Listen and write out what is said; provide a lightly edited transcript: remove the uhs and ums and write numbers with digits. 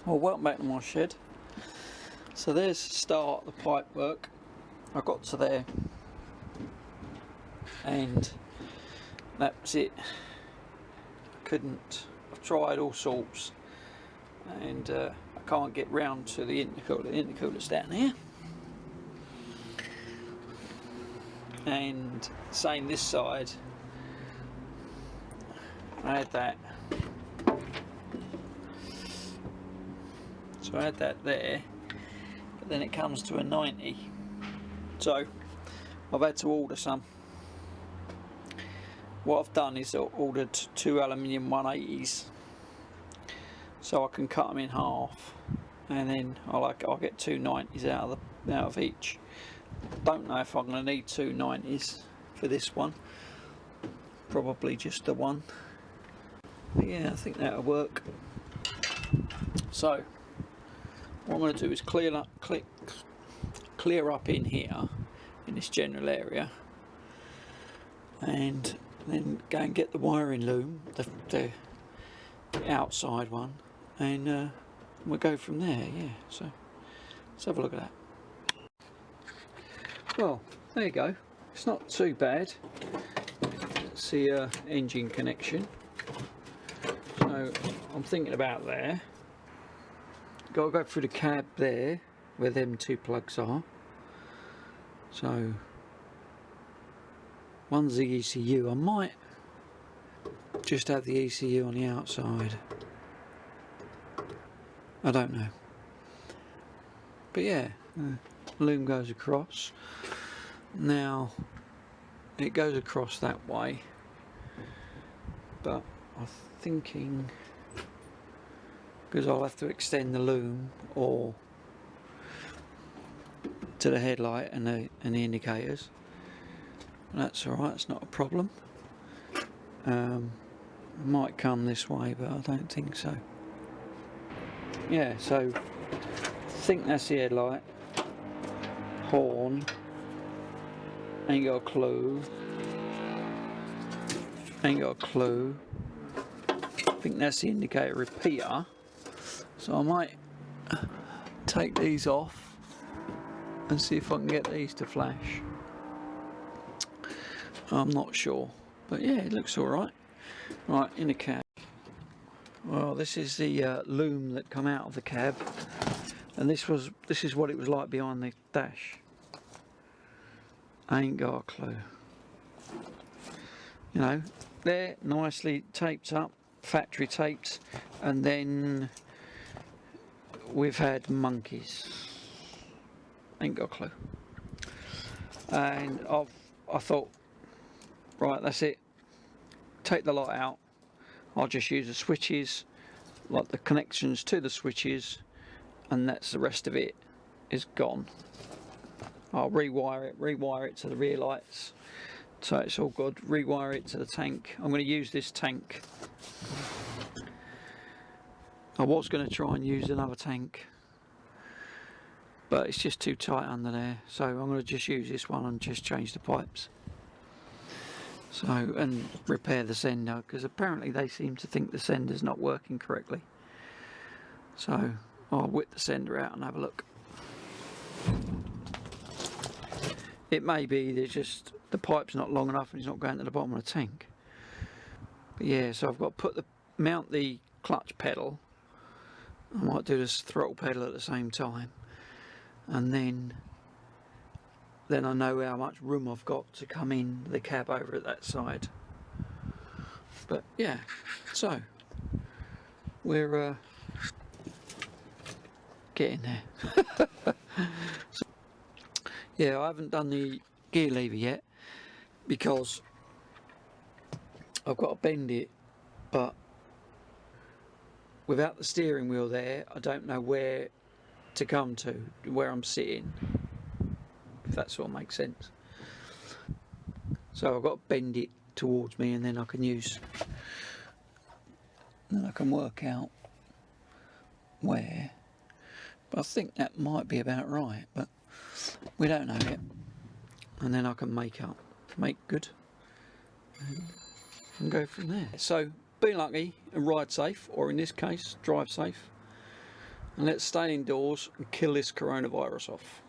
Well, welcome back to my shed. So there's the start of the pipe work. I got to there and that's it. I've tried all sorts and I can't get round to the intercooler. The intercooler's down there. And same this side. I had that. So I had that there, but then it comes to a 90. So I've had to order some. What I've done is ordered 2 aluminium 180s, so I can cut them in half, and then I'll get 2 90s out of each. Don't know if I'm going to need 2 90s for this one. Probably just the one. But yeah, I think that'll work. So what I'm going to do is clear up in here, in this general area, and then go and get the wiring loom, the outside one, and we'll go from there. Yeah, so let's have a look at that. Well, there you go. It's not too bad. Let's see engine connection. So I'm thinking about there. Got to go through the cab there, where them 2 plugs are. So one's the ECU. I might just have the ECU on the outside. I don't know. But yeah, loom goes across. Now it goes across that way, but I'm thinking, because I'll have to extend the loom or to the headlight and the indicators. That's alright, it's not a problem. It might come this way, but I don't think so. Yeah, so I think that's the headlight. Horn. Ain't got a clue. Ain't got a clue. I think that's the indicator repeater. So I might take these off and see if I can get these to flash. I'm not sure, but yeah, it looks alright. Right, in the cab. Well, this is the loom that come out of the cab, and this is what it was like behind the dash. I ain't got a clue. You know, they're nicely taped up, factory taped, and then we've had monkeys. Ain't got a clue. And I thought, right, that's it. Take the lot out. I'll just use the switches, like the connections to the switches, and that's the rest of it is gone. I'll rewire it to the rear lights, so it's all good. Rewire it to the tank. I'm going to use this tank. I was going to try and use another tank, but it's just too tight under there, so I'm going to just use this one and just change the pipes. So, and repair the sender, because apparently they seem to think the sender's not working correctly. So I'll whip the sender out and have a look. It may be there's just the pipe's not long enough and it's not going to the bottom of the tank. But yeah, so I've got to mount the clutch pedal. I might do this throttle pedal at the same time, and then I know how much room I've got to come in the cab over at that side. But yeah, so we're getting there. So, yeah, I haven't done the gear lever yet because I've got to bend it, but without the steering wheel there, I don't know where to come to, where I'm sitting, if that sort of makes sense. So I've got to bend it towards me, and then I can work out where. But I think that might be about right, but we don't know yet. And then I can make good, and go from there. So be lucky and ride safe, or in this case, drive safe. And let's stay indoors and kill this coronavirus off.